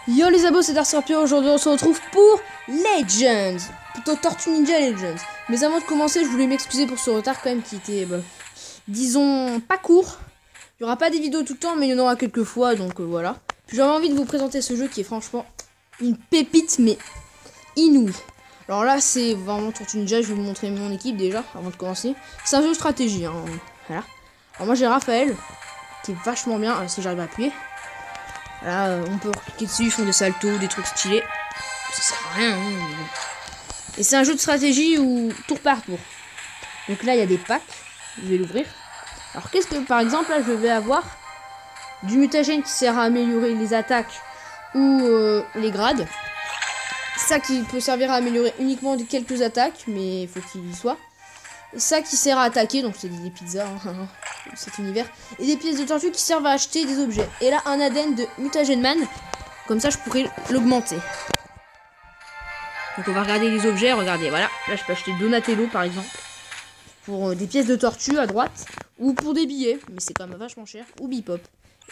Yo les abos, c'est Dark Scorpion. Aujourd'hui on se retrouve pour Legends, plutôt Tortue Ninja Legends. Mais avant de commencer, je voulais m'excuser pour ce retard quand même qui était, disons, pas court. Il n'y aura pas des vidéos tout le temps, mais il y en aura quelques fois, donc voilà. Puis j'avais envie de vous présenter ce jeu qui est franchement une pépite, mais inouïe. Alors là, c'est vraiment Tortue Ninja. Je vais vous montrer mon équipe déjà, avant de commencer. C'est un jeu de stratégie, hein. Voilà. Alors moi j'ai Raphaël, qui est vachement bien, si j'arrive à appuyer. Là, on peut cliquer dessus, ils font des saltos, des trucs stylés. Ça sert à rien. Hein. Et c'est un jeu de stratégie où tour par tour. Donc là, il y a des packs. Je vais l'ouvrir. Alors, qu'est-ce que, par exemple, là, je vais avoir du mutagène qui sert à améliorer les attaques ou les grades. Ça qui peut servir à améliorer uniquement quelques attaques, mais il faut qu'il y soit. Ça qui sert à attaquer, donc c'est des pizzas, hein, cet univers. Et des pièces de tortue qui servent à acheter des objets. Et là, un ADN de Mutagen Man. Comme ça, je pourrais l'augmenter. Donc on va regarder les objets, regardez, voilà. Là, je peux acheter Donatello, par exemple. Pour des pièces de tortue à droite. Ou pour des billets, mais c'est quand même vachement cher. Ou Bebop.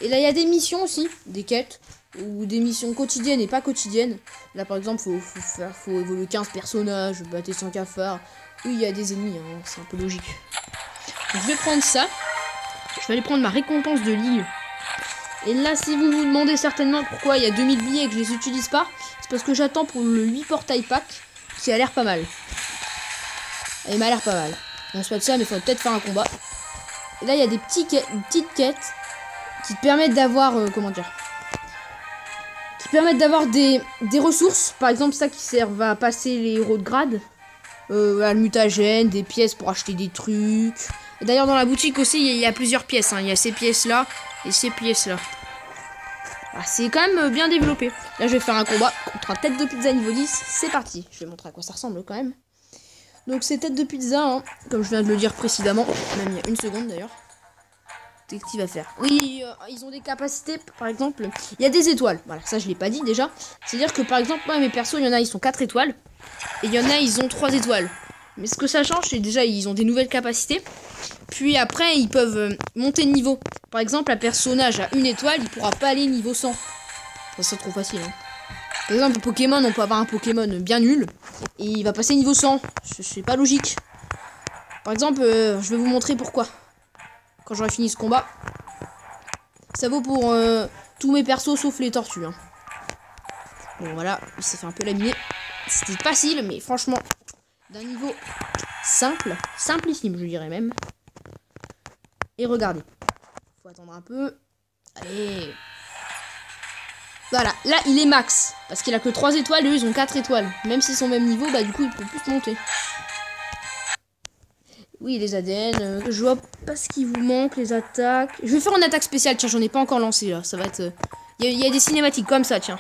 Et là, il y a des missions aussi, des quêtes. Ou des missions quotidiennes et pas quotidiennes. Là, par exemple, faut évoluer 15 personnages, battre 100 cafards. Oui, il y a des ennemis, hein, c'est un peu logique. Donc, je vais prendre ça. Je vais aller prendre ma récompense de l'île. Et là, si vous vous demandez certainement pourquoi il y a 2000 billets et que je les utilise pas, c'est parce que j'attends pour le 8 portail pack, qui a l'air pas mal. Il m'a l'air pas mal. On se fait de ça, mais il faut peut-être faire un combat. Et là, il y a des petites quêtes qui te permettent d'avoir, comment dire, qui permettent d'avoir des ressources. Par exemple, ça qui servent à passer les héros de grade. Le mutagène, des pièces pour acheter des trucs. D'ailleurs, dans la boutique aussi, il y a plusieurs pièces. Hein. Il y a ces pièces-là et ces pièces-là. Ah, c'est quand même bien développé. Là, je vais faire un combat contre un tête de pizza niveau 10. C'est parti. Je vais montrer à quoi ça ressemble quand même. Donc, c'est tête de pizza, hein, comme je viens de le dire précédemment. Même il y a une seconde d'ailleurs. Qu'est-ce qu'il va faire? Oui, ils ont des capacités, par exemple. Il y a des étoiles. Voilà, ça, je l'ai pas dit déjà. C'est-à-dire que, par exemple, moi, mes persos, il y en a, ils sont 4 étoiles. Et il y en a, ils ont 3 étoiles. Mais ce que ça change, c'est déjà, ils ont des nouvelles capacités. Puis après, ils peuvent monter de niveau. Par exemple, un personnage à 1 étoile, il pourra pas aller niveau 100. Ça, c'est trop facile. Hein. Par exemple, Pokémon, on peut avoir un Pokémon bien nul. Et il va passer niveau 100. C'est pas logique. Par exemple, je vais vous montrer pourquoi. Quand j'aurai fini ce combat. Ça vaut pour tous mes persos, sauf les tortues. Hein. Bon, voilà, il s'est fait un peu laminer. C'était facile, mais franchement, d'un niveau simple, simplissime, je dirais même. Et regardez. Faut attendre un peu. Allez. Voilà, là, il est max. Parce qu'il a que 3 étoiles, eux, ils ont 4 étoiles. Même s'ils sont au même niveau, bah du coup, il peut plus monter. Oui, les ADN. Je vois pas ce qui vous manque, les attaques. Je vais faire une attaque spéciale, tiens, j'en ai pas encore lancé, là. Ça va être... Il y a des cinématiques comme ça, tiens.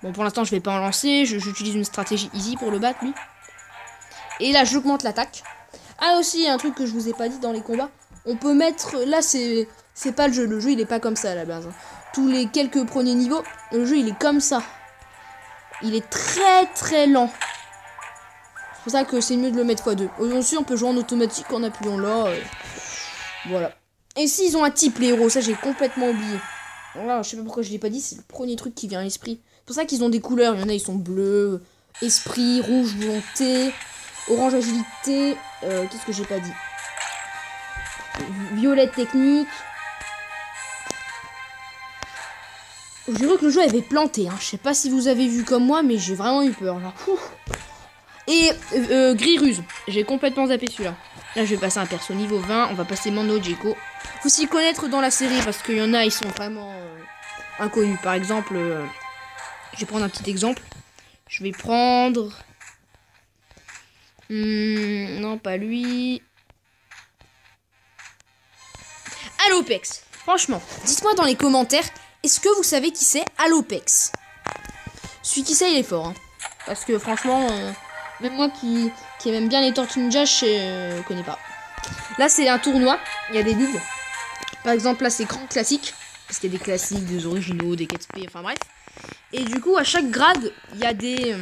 Bon, pour l'instant, je vais pas en lancer. J'utilise une stratégie easy pour le battre, lui. Et là, j'augmente l'attaque. Ah, aussi, il y a un truc que je vous ai pas dit dans les combats. On peut mettre... Là, c'est pas le jeu. Le jeu, il est pas comme ça, à la base. Hein. Tous les quelques premiers niveaux, le jeu, il est comme ça. Il est très, très lent. C'est pour ça que c'est mieux de le mettre x2. Aussi, on peut jouer en automatique en appuyant là. Voilà. Et s'ils ont un type, les héros, ça, j'ai complètement oublié. Voilà, je sais pas pourquoi je l'ai pas dit. C'est le premier truc qui vient à l'esprit. C'est pour ça qu'ils ont des couleurs. Il y en a, ils sont bleus, esprit, rouge, volonté, orange, agilité. Qu'est-ce que j'ai pas dit? Violette, technique. Je dirais que le jeu avait planté. Hein. Je sais pas si vous avez vu comme moi, mais j'ai vraiment eu peur. Genre, et gris ruse. J'ai complètement zappé celui-là. Là, je vais passer un perso niveau 20. On va passer Mando Djeko. Faut s'y connaître dans la série parce qu'il y en a, ils sont vraiment inconnus. Par exemple... je vais prendre un petit exemple. Je vais prendre... non, pas lui. Alopex. Franchement, dites-moi dans les commentaires, est-ce que vous savez qui c'est Alopex? Celui qui sait, il est fort. Hein. Parce que franchement, même moi qui aime bien les Tortues Ninja, je connais pas. Là, c'est un tournoi. Il y a des ligues. Par exemple, là, c'est grand classique. Parce qu'il y a des classiques, des originaux, des quêtes P, enfin bref. Et du coup, à chaque grade, il y a des...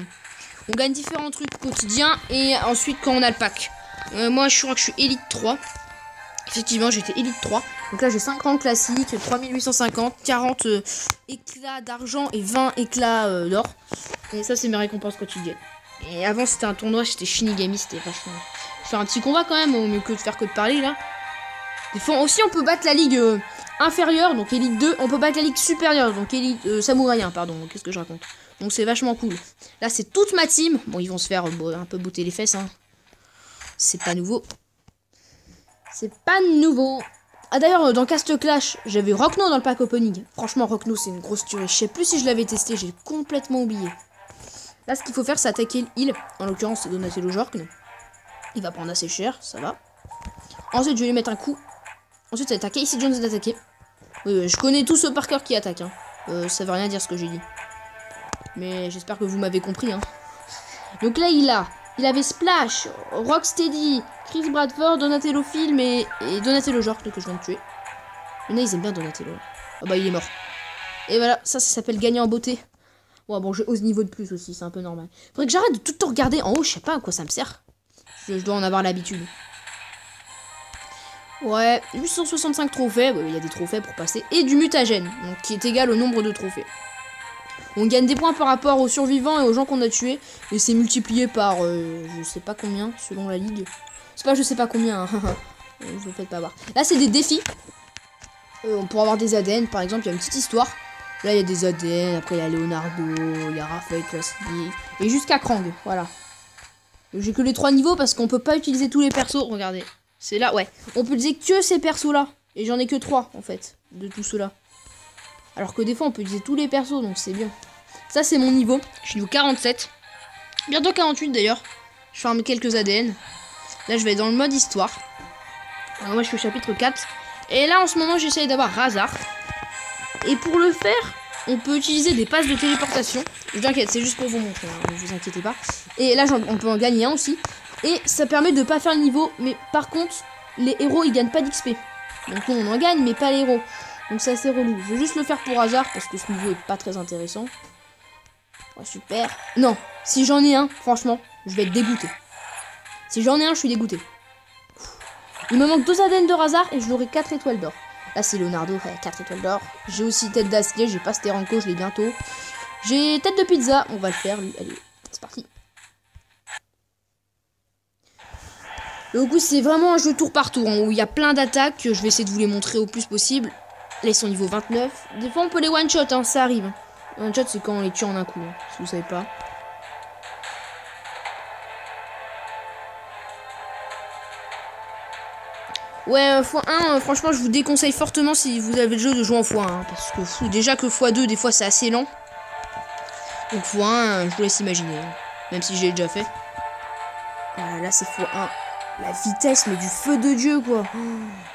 on gagne différents trucs quotidiens. Et ensuite, quand on a le pack. Moi, je crois que je suis Elite 3. Effectivement, j'étais Elite 3. Donc là j'ai 5 rangs classiques, 3850, 40 éclats d'argent et 20 éclats d'or. Et ça c'est mes récompenses quotidiennes. Et avant c'était un tournoi, j'étais Shinigami, c'était vachement... Faire un petit combat quand même, au mieux que de faire que de parler là. Des fois aussi on peut battre la ligue inférieure, donc Elite 2. On peut battre la ligue supérieure, donc Elite Samouraï 1, pardon, qu'est-ce que je raconte. Donc c'est vachement cool. Là c'est toute ma team. Bon ils vont se faire un peu botter les fesses hein. C'est pas nouveau. C'est pas nouveau. Ah d'ailleurs dans Cast Clash, j'avais Rockno dans le pack opening. Franchement Rockno c'est une grosse tuerie. Je sais plus si je l'avais testé, j'ai complètement oublié. Là ce qu'il faut faire c'est attaquer l'île. En l'occurrence c'est Donatello Jorkn. Il va prendre assez cher, ça va. Ensuite je vais lui mettre un coup. Ensuite ça va être à Casey Jones d'attaquer. Oui, je connais tous ceux par cœur qui attaquent. Hein. Ça veut rien dire ce que j'ai dit. Mais j'espère que vous m'avez compris. Hein. Donc là il avait Splash, Rocksteady, Chris Bradford, Donatello Film et Donatello Jorkn que je viens de tuer. Il y en a ils aiment bien Donatello. Ah bah il est mort. Et voilà, ça s'appelle gagner en beauté. Bon je ose niveau de plus aussi, c'est un peu normal. Faudrait que j'arrête de tout le temps regarder en haut, je sais pas à quoi ça me sert. Je dois en avoir l'habitude. Ouais, 865 trophées, il y a des trophées pour passer. Et du mutagène, donc qui est égal au nombre de trophées. On gagne des points par rapport aux survivants et aux gens qu'on a tués. Et c'est multiplié par je sais pas combien, selon la ligue. C'est pas je sais pas combien, hein. Je me faites pas voir. Là c'est des défis. Pour avoir des ADN, par exemple, il y a une petite histoire. Là il y a des ADN, après il y a Leonardo, il y a Raphaël classique. Et jusqu'à Krang, voilà. J'ai que les 3 niveaux parce qu'on peut pas utiliser tous les persos. Regardez, c'est là, ouais. On peut utiliser que ces persos-là. Et j'en ai que 3, en fait, de tout cela. Alors que des fois, on peut utiliser tous les persos, donc c'est bien. Ça, c'est mon niveau. Je suis niveau 47. Bientôt 48, d'ailleurs. Je farme quelques ADN. Là, je vais dans le mode histoire. Alors, moi, je suis au chapitre 4. Et là, en ce moment, j'essaye d'avoir Razar. Et pour le faire... on peut utiliser des passes de téléportation. Je t'inquiète, c'est juste pour vous montrer, hein, ne vous inquiétez pas. Et là, on peut en gagner un aussi. Et ça permet de pas faire le niveau. Mais par contre, les héros, ils gagnent pas d'XP. Donc nous, on en gagne, mais pas les héros. Donc c'est assez relou. Je vais juste le faire pour hasard, parce que ce niveau est pas très intéressant. Ouais, super. Non, si j'en ai un, franchement, je vais être dégoûté. Si j'en ai un, je suis dégoûté. Il me manque 2 ADN de Razar et je l'aurai 4 étoiles d'or. Là c'est Leonardo, 4 étoiles d'or. J'ai aussi tête d'acier, j'ai pas Steranko, je l'ai bientôt. J'ai tête de pizza, on va le faire lui, allez, c'est parti. Le coup c'est vraiment un jeu tour par tour, hein, où il y a plein d'attaques, je vais essayer de vous les montrer au plus possible. Là ils sont niveau 29, des fois on peut les one shot, hein, ça arrive. One shot c'est quand on les tue en un coup, hein, si vous savez pas. Ouais, x1, franchement, je vous déconseille fortement si vous avez le jeu de jouer en x1. Parce que déjà que x2, des fois, c'est assez lent. Donc x1, je vous laisse imaginer. Même si j'ai déjà fait. Là, c'est x1. La vitesse, mais du feu de Dieu, quoi.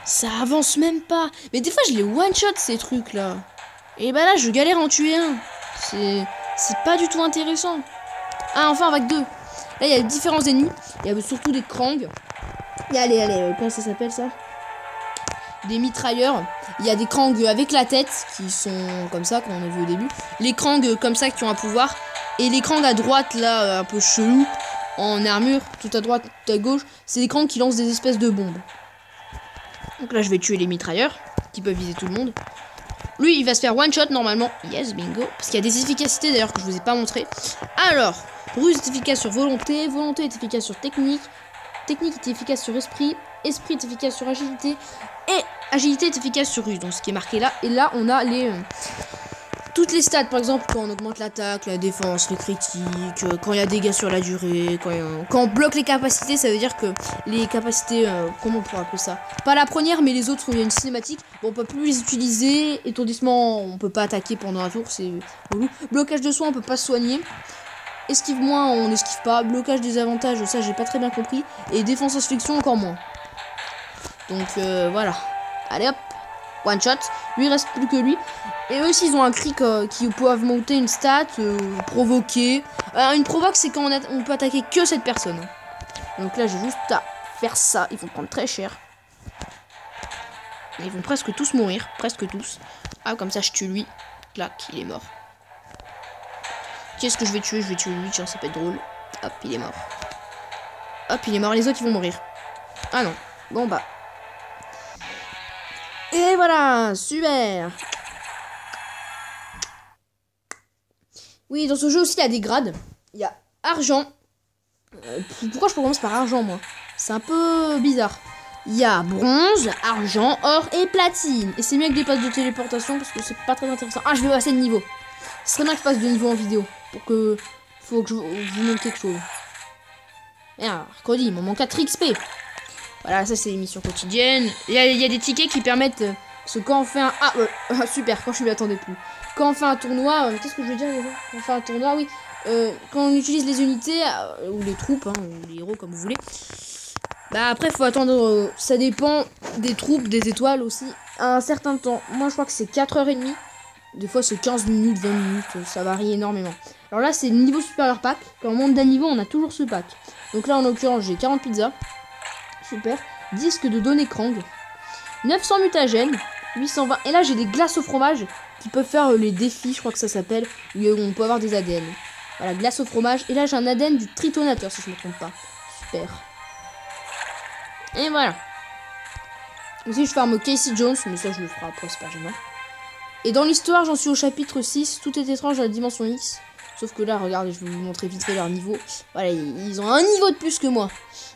Ça avance même pas. Mais des fois, je les one-shot, ces trucs-là. Et bah là, je galère à en tuer un. C'est pas du tout intéressant. Ah, enfin, avec 2. Là, il y a différents ennemis. Il y a surtout des Krang. Allez, comment ça s'appelle ça? Des mitrailleurs. Il y a des Krang avec la tête qui sont comme ça, comme on a vu au début. Les Krang comme ça qui ont un pouvoir. Et les Krang à droite, là, un peu chelou, en armure, tout à droite, tout à gauche. C'est des Krang qui lancent des espèces de bombes. Donc là, je vais tuer les mitrailleurs qui peuvent viser tout le monde. Lui, il va se faire one shot normalement. Yes, bingo. Parce qu'il y a des efficacités d'ailleurs que je vous ai pas montré. Alors, ruse est efficace sur volonté. Volonté est efficace sur technique. Technique est efficace sur esprit. Esprit est efficace sur agilité. Et agilité est efficace sur ruse. Donc ce qui est marqué là. Et là, on a les toutes les stats. Par exemple, quand on augmente l'attaque, la défense, les critiques, quand il y a dégâts sur la durée, quand on bloque les capacités, ça veut dire que les capacités, comment on pourrait appeler ça? Pas la première, mais les autres, il y a une cinématique. Bon, on peut plus les utiliser. Étourdissement, on peut pas attaquer pendant un tour, c'est relou. Blocage de soins, on peut pas se soigner. Esquive moins, on n'esquive pas. Blocage des avantages, ça j'ai pas très bien compris. Et défense asphyxion, encore moins. Donc voilà. Allez hop, one shot. Lui il reste plus que lui. Et eux aussi ils ont un cri qui peuvent monter une stat, provoquer. Une provoque c'est quand on peut attaquer que cette personne. Donc là j'ai juste à faire ça. Ils vont prendre très cher. Ils vont presque tous mourir. Presque tous. Ah comme ça je tue lui. Clac, il est mort. Qu'est-ce que je vais tuer? Je vais tuer lui, tiens, ça peut être drôle. Hop, il est mort. Hop, il est mort, les autres ils vont mourir. Ah non. Bon bah. Et voilà, super. Oui, dans ce jeu aussi, il y a des grades. Il y a argent. Pourquoi je commence par argent, moi? C'est un peu bizarre. Il y a bronze, argent, or et platine. Et c'est mieux que des passes de téléportation parce que c'est pas très intéressant. Ah, je vais passer de niveau. Ce serait bien que je passe de niveau en vidéo. Pour que... Faut que je vous montre quelque chose. Merde, Cody, il m'en manque 4 XP. Voilà, ça c'est l'émission quotidienne. Il y a des tickets qui permettent... Parce que quand on fait un... Ah, super, quand je m'y attendais plus. Quand on fait un tournoi... Qu'est-ce que je veux dire déjà? Quand on fait un tournoi, oui. Quand on utilise les unités, ou les troupes, hein, ou les héros, comme vous voulez. Bah après, faut attendre... ça dépend des troupes, des étoiles aussi. À un certain temps. Moi, je crois que c'est 4h30. Des fois, c'est 15 minutes, 20 minutes. Ça varie énormément. Alors là, c'est le niveau supérieur pack. Quand on monte d'un niveau, on a toujours ce pack. Donc là, en l'occurrence, j'ai 40 pizzas. Super. Disque de données Krang. 900 mutagènes. 820. Et là, j'ai des glaces au fromage qui peuvent faire les défis, je crois que ça s'appelle. Où on peut avoir des ADN. Voilà, glace au fromage. Et là, j'ai un ADN du tritonateur, si je ne me trompe pas. Super. Et voilà. Aussi, je farme Casey Jones. Mais ça, je le ferai après, c'est pas gênant. Et dans l'histoire, j'en suis au chapitre 6. Tout est étrange à la dimension X. Sauf que là, regardez, je vais vous montrer vite fait leur niveau. Voilà, ils ont un niveau de plus que moi.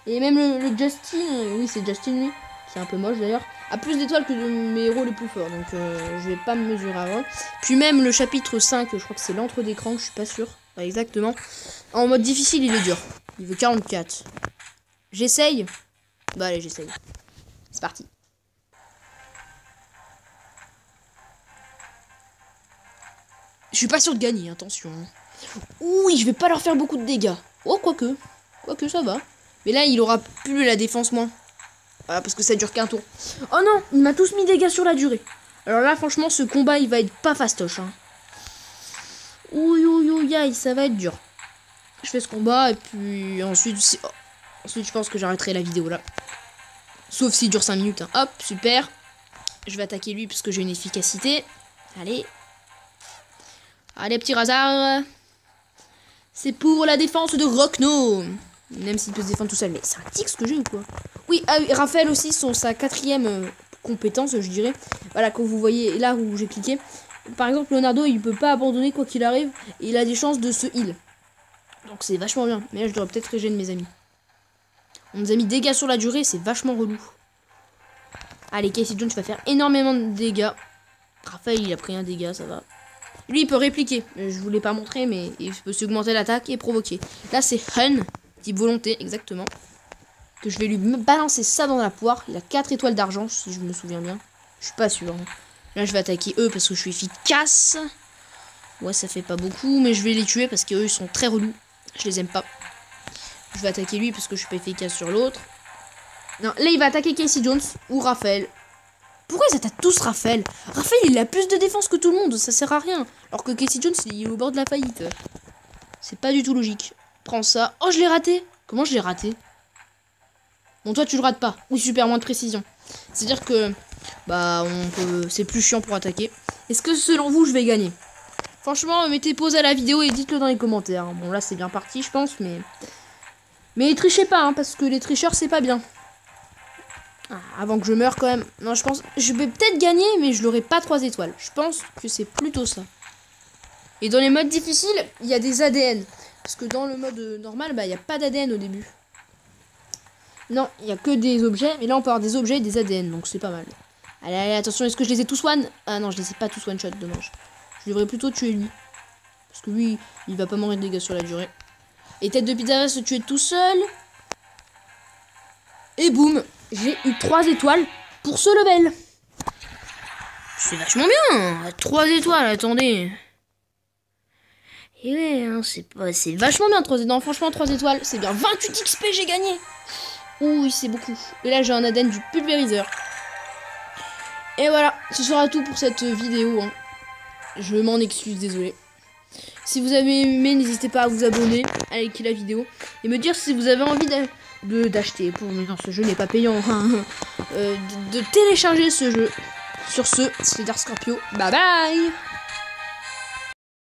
Et même le Justin, oui, c'est Justin, lui, qui est un peu moche d'ailleurs, a plus d'étoiles que mes héros les plus forts. Donc, je vais pas me mesurer avant. Puis même le chapitre 5, je crois que c'est l'entre d'écran, je suis pas sûr. Pas exactement. En mode difficile, il est dur. Il veut 44. J'essaye. Bah allez, j'essaye. C'est parti. Je suis pas sûr de gagner, attention. Oui, je vais pas leur faire beaucoup de dégâts. Oh, quoique. Quoique, ça va. Mais là, il aura plus la défense moins. Voilà, parce que ça dure qu'un tour. Oh non, il m'a tous mis des dégâts sur la durée. Alors là, franchement, ce combat, il va être pas fastoche. Hein. Ouïe, ouïe, ouïe, aïe, ça va être dur. Je fais ce combat, et puis ensuite, ensuite je pense que j'arrêterai la vidéo là. Sauf s'il dure 5 minutes. Hein. Hop, super. Je vais attaquer lui, parce que j'ai une efficacité. Allez. Allez, petit hasard. C'est pour la défense de Rockno. Même s'il peut se défendre tout seul. Mais c'est un tic ce que j'ai ou quoi? Oui, Raphaël aussi, sa 4e compétence, je dirais. Voilà, quand vous voyez là où j'ai cliqué. Par exemple, Leonardo, il peut pas abandonner quoi qu'il arrive. Et il a des chances de se heal. Donc c'est vachement bien. Mais là, je devrais peut-être régénérer mes amis. On nous a mis dégâts sur la durée, c'est vachement relou. Allez, Casey Jones va faire énormément de dégâts. Raphaël, il a pris un dégât, ça va. Lui, il peut répliquer. Je vous l'ai pas montré, mais il peut s'augmenter l'attaque et provoquer. Là, c'est Hun, type volonté, exactement. Que je vais lui balancer ça dans la poire. Il a 4 étoiles d'argent, si je me souviens bien. Je suis pas sûr. Hein. Là, je vais attaquer eux parce que je suis efficace. Ouais, ça fait pas beaucoup, mais je vais les tuer parce qu'eux, ils sont très relous. Je les aime pas. Je vais attaquer lui parce que je suis pas efficace sur l'autre. Non, là, il va attaquer Casey Jones ou Raphaël. Pourquoi ils attaquent tous Raphaël? Raphaël, il a plus de défense que tout le monde, ça sert à rien. Alors que Casey Jones, il est au bord de la faillite. C'est pas du tout logique. Prends ça. Oh, je l'ai raté. Comment je l'ai raté? Bon, toi, tu le rates pas. Oui, super, moins de précision. C'est-à-dire que, bah, c'est plus chiant pour attaquer. Est-ce que, selon vous, je vais gagner? Franchement, mettez pause à la vidéo et dites-le dans les commentaires. Bon, là, c'est bien parti, je pense, mais... Mais trichez pas, hein, parce que les tricheurs, c'est pas bien. Avant que je meure quand même. Non, je pense... Je vais peut-être gagner, mais je l'aurai pas 3 étoiles. Je pense que c'est plutôt ça. Et dans les modes difficiles, il y a des ADN. Parce que dans le mode normal, bah, il n'y a pas d'ADN au début. Non, il n'y a que des objets. Mais là, on peut avoir des objets et des ADN. Donc, c'est pas mal. Allez, allez, attention. Est-ce que je les ai tous one? Ah non, je les ai pas tous one-shot. Dommage. Je devrais plutôt tuer lui. Parce que lui, il va pas mourir de dégâts sur la durée. Et tête de pizza va se tuer tout seul. Et boum, j'ai eu 3 étoiles pour ce level. C'est vachement bien. 3 étoiles, attendez. Et ouais, hein, c'est vachement bien 3 étoiles. Non, franchement, 3 étoiles, c'est bien. 28 XP, j'ai gagné. Oui, c'est beaucoup. Et là, j'ai un ADN du pulvériseur. Et voilà, ce sera tout pour cette vidéo. Hein. Je m'en excuse, désolé. Si vous avez aimé, n'hésitez pas à vous abonner, à liker la vidéo et me dire si vous avez envie d'acheter. Mais non, ce jeu n'est pas payant. De télécharger ce jeu. Sur ce, c'était Dark Scorpio. Bye bye.